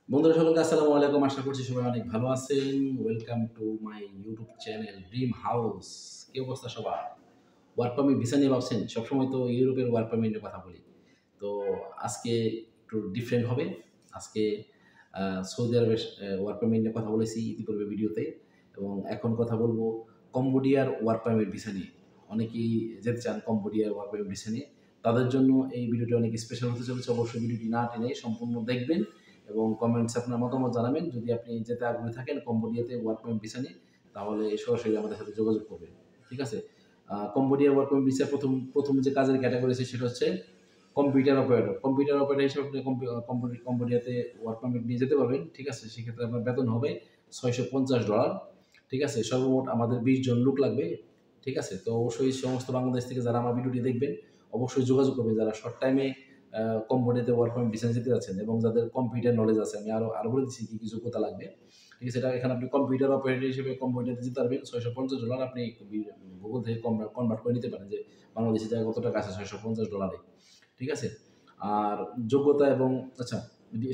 বন্ধুরা সকলকে আসসালামু আলাইকুম। আশা করছি সবাই অনেক ভালো আছেন। Welcome to my YouTube channel dream house. কি অবস্থা সবার? ওয়ার্ক পারমিট ভিসা নিয়ে ভাবছেন? সবসময় তো ইউরোপের ওয়ার্ক পারমিট নিয়ে কথা বলি। তো আজকে একটু ডিফারেন্ট হবে। আজকে সৌদি আরবের ওয়ার্ক পারমিট নিয়ে কথা বলেছি ইতিপূর্বে ভিডিওতে এবং এখন কথা বলবো কম্বোডিয়ার ওয়ার্ক পারমিট ভিসা নিয়ে। অনেকেই যেতে চান কম্বোডিয়ার ওয়ার্ক পারমিট ভিসা নিয়ে। তাদের জন্য এই ভিডিওটি অনেক স্পেশাল হতে চলেছে। অবশ্যই ভিডিওটি না টেনে সম্পূর্ণ দেখবেন এবং কমেন্টসে আপনার মতামত জানাবেন। যদি আপনি যেতে আগ্রহী থাকেন কম্বোডিয়াতে ওয়ার্ক পারমিট ভিসা নিয়ে, তাহলে সরাসরি আমাদের সাথে যোগাযোগ করবেন। ঠিক আছে? কম্বোডিয়া ওয়ার্ক পারমিট ভিসার প্রথম যে কাজের ক্যাটাগরি আছে সেটা হচ্ছে কম্পিউটার অপারেটর। কম্পিউটার অপারেটর হিসেবে আপনি কম্বোডিয়াতে ওয়ার্ক পারমিট নিয়ে যেতে পারবেন। ঠিক আছে? সেক্ষেত্রে আপনার বেতন হবে $650। ঠিক আছে? সর্বমোট আমাদের 20 জন লোক লাগবে। ঠিক আছে? তো অবশ্যই সমস্ত বাংলাদেশ থেকে যারা আমার ভিডিওটি দেখবেন, অবশ্যই যোগাযোগ করবেন যারা শর্ট টাইমে কম্বোডিয়াতে ওয়ার্ক পারমিট ভিসা যেতে যাচ্ছেন এবং যাদের কম্পিউটার নলেজ আছে। আমি আরো বলে দিচ্ছি কি যোগ্যতা লাগবে। ঠিক আছে? এখানে আপনি কম্পিউটার অপারেটর হিসেবে কম্বোডিয়াতে যেতে পারবেন। $650 আপনি গুগল থেকে কনভার্ট করে নিতে পারেন যে বাংলাদেশি টাকায় কত টাকা আছে $650। ঠিক আছে? আর যোগ্যতা এবং আচ্ছা,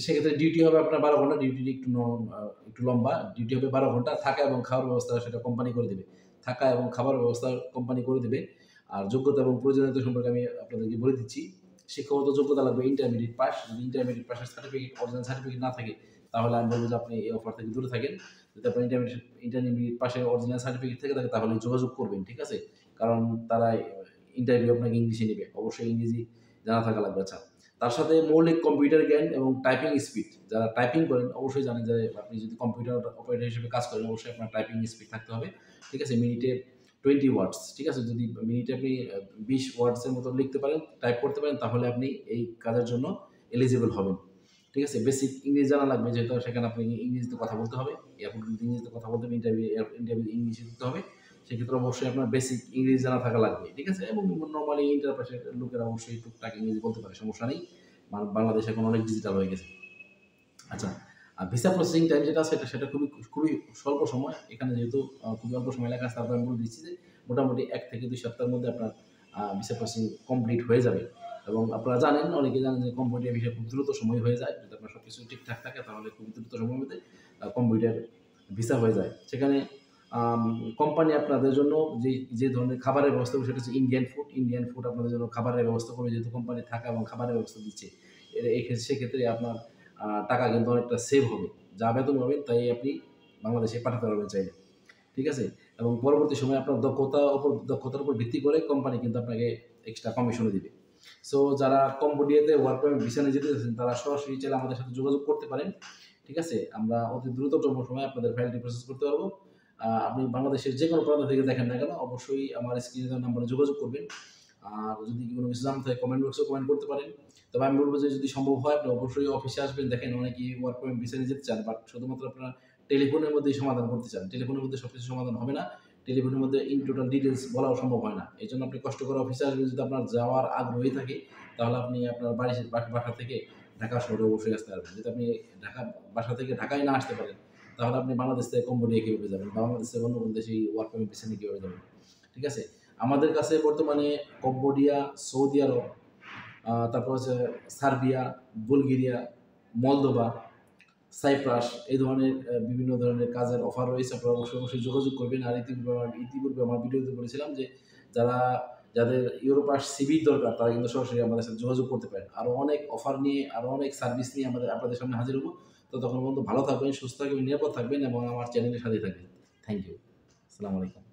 সেক্ষেত্রে ডিউটি হবে আপনার 12 ঘন্টা। ডিউটি একটু লম্বা। ডিউটি হবে 12 ঘন্টা। থাকা এবং খাওয়ার ব্যবস্থা সেটা কোম্পানি করে দিবে। থাকা এবং খাবার ব্যবস্থা কোম্পানি করে দিবে। আর যোগ্যতা এবং প্রয়োজনীয়তা সম্পর্কে আমি আপনাদেরকে বলে দিচ্ছি। শিক্ষাগত যোগ্যতা লাগবে ইন্টারমিডিয়েট পাস। যদি ইন্টারমিডিয়েট পাসের সার্টিফিকেট, অরিজিনাল সার্টিফিকেট না থাকে, তাহলে আমি বলব যে আপনি এই অফার থেকে দূরে থাকেন। যদি আপনার ইন্টারমিডিয়েট পাসের অরিজিনাল সার্টিফিকেট থেকে থাকে তাহলে যোগাযোগ করবেন। ঠিক আছে? কারণ তারা ইন্টারভিউ আপনাকে ইংলিশে নিবে। অবশ্যই ইংরেজি জানা থাকা লাগবে। আচ্ছা, তার সাথে মৌলিক কম্পিউটার জ্ঞান এবং টাইপিং স্পিড। যারা টাইপিং করেন অবশ্যই জানেন যে আপনি যদি কম্পিউটার অপারেটর হিসেবে কাজ করেন অবশ্যই আপনার টাইপিং স্পিড থাকতে হবে। ঠিক আছে? মিনিটে 20 ওয়ার্ডস। ঠিক আছে? যদি মিনিটে আপনি 20 ওয়ার্ডসের মতো লিখতে পারেন, টাইপ করতে পারেন, তাহলে আপনি এই কাজের জন্য এলিজিবল হবেন। ঠিক আছে? বেসিক ইংরেজি জানা লাগবে, যেহেতু সেখানে আপনি ইংরেজিতে কথা বলতে হবে। এয়ারপোর্টগুলোতে ইংরেজিতে কথা বলতে হবে, ইন্টারভিউ ইংলিশে দিতে হবে। সেক্ষেত্রে অবশ্যই আপনার বেসিক ইংরেজি জানা থাকা লাগবে। ঠিক আছে? এবং নরমালি ইন্টার পাসের লোকেরা অবশ্যই টুকটাক ইংরেজি বলতে পারে, সমস্যা নেই। বাংলাদেশ এখন অনেক ডিজিটাল হয়ে গেছে। আচ্ছা, ভিসা প্রসেসিং টাইম যেটা আছে সেটা খুবই স্বল্প সময়। এখানে যেহেতু খুবই অল্প সময় লেখা আছে, তারপর আমি বলে দিচ্ছি যে মোটামুটি 1 থেকে 2 সপ্তাহের মধ্যে আপনার ভিসা প্রসেসিং কমপ্লিট হয়ে যাবে। এবং আপনারা জানেন, অনেকেই জানেন যে কম্বোডিয়া ভিসা খুব দ্রুত সময় হয়ে যায়। যদি আপনার সবকিছু ঠিকঠাক থাকে তাহলে খুব দ্রুত সময়ের মধ্যে কম্বোডিয়ার ভিসা হয়ে যায়। সেখানে কোম্পানি আপনাদের জন্য যে ধরনের খাবারের ব্যবস্থা করবে সেটা হচ্ছে ইন্ডিয়ান ফুড আপনাদের জন্য খাবারের ব্যবস্থা করবে, যেহেতু কোম্পানি থাকা এবং খাবারের ব্যবস্থা দিচ্ছে। সেক্ষেত্রে আপনার টাকা কিন্তু অনেকটা সেভ হবে। যা বেতন পাবেন তাই আপনি বাংলাদেশে পাঠাতে পারবেন চাইলে। ঠিক আছে? এবং পরবর্তী সময়ে আপনার দক্ষতার উপর ভিত্তি করে কোম্পানি কিন্তু আপনাকে এক্সট্রা কমিশনও দিবে। সো যারা কম্বোডিয়াতে ওয়ার্ক পারমিট ভিসা নিয়ে যেতে চাচ্ছেন তারা সরাসরি চাইলে আমাদের সাথে যোগাযোগ করতে পারেন। ঠিক আছে? আমরা অতি দ্রুততম সময়ে আপনাদের ফাইলটি প্রসেস করতে পারবো। আপনি বাংলাদেশের যেকোনো প্রান্ত থেকে দেখেন না কেন, অবশ্যই আমার স্ক্রিনে দেওয়া নাম্বারে যোগাযোগ করবেন। আর যদি কোনো কিছু জানতে হয় কমেন্ট বক্সে কমেন্ট করতে পারেন। তবে আমি বলব যে যদি সম্ভব হয় আপনি অবশ্যই অফিসে আসবেন। দেখেন অনেকেই ওয়ার্ক পারমিট ভিসা নিয়ে যেতে চান, বাট শুধুমাত্র আপনারা টেলিফোনের মধ্যেই সমাধান করতে চান। টেলিফোনের মধ্যে সবকিছু সমাধান হবে না। টেলিফোনের মধ্যে ইন টোটাল ডিটেইলস বলাও সম্ভব হয় না। এজন্য আপনি কষ্ট করে অফিসে আসবেন। যদি আপনার যাওয়ার আগ্রহী থাকে তাহলে আপনি আপনার বাসা থেকে ঢাকা শহরে অবশ্যই আসতে পারবেন। যদি আপনি বাসা থেকে ঢাকায় না আসতে পারেন, তাহলে আপনি বাংলাদেশ থেকে কম্বোডিয়া কিভাবে যাবেন? বাংলাদেশ থেকে অন্য কোনো দেশে ওয়ার্ক পারমিট ভিসা নিয়ে কিভাবে যাবেন? ঠিক আছে? আমাদের কাছে বর্তমানে কম্বোডিয়া, সৌদি আরব, তারপর হচ্ছে সার্বিয়া, বুলগেরিয়া, মলদোভা, সাইপ্রাস, এই ধরনের বিভিন্ন ধরনের কাজের অফার রয়েছে। আপনারা অবশ্যই যোগাযোগ করবেন। আর ইতিপূর্বে আমার ভিডিওতে বলেছিলাম যে যাদের ইউরোপাস সিভির দরকার তারা কিন্তু সরাসরি আমাদের সাথে যোগাযোগ করতে পারেন। আরও অনেক অফার নিয়ে, আরও অনেক সার্ভিস নিয়ে আপনাদের সামনে হাজির হব। ততক্ষণ পর্যন্ত ভালো থাকবেন, সুস্থ থাকবেন, নিরাপদ থাকবেন এবং আমার চ্যানেলের সাথেই থাকবেন। Thank you. আসসালামু আলাইকুম।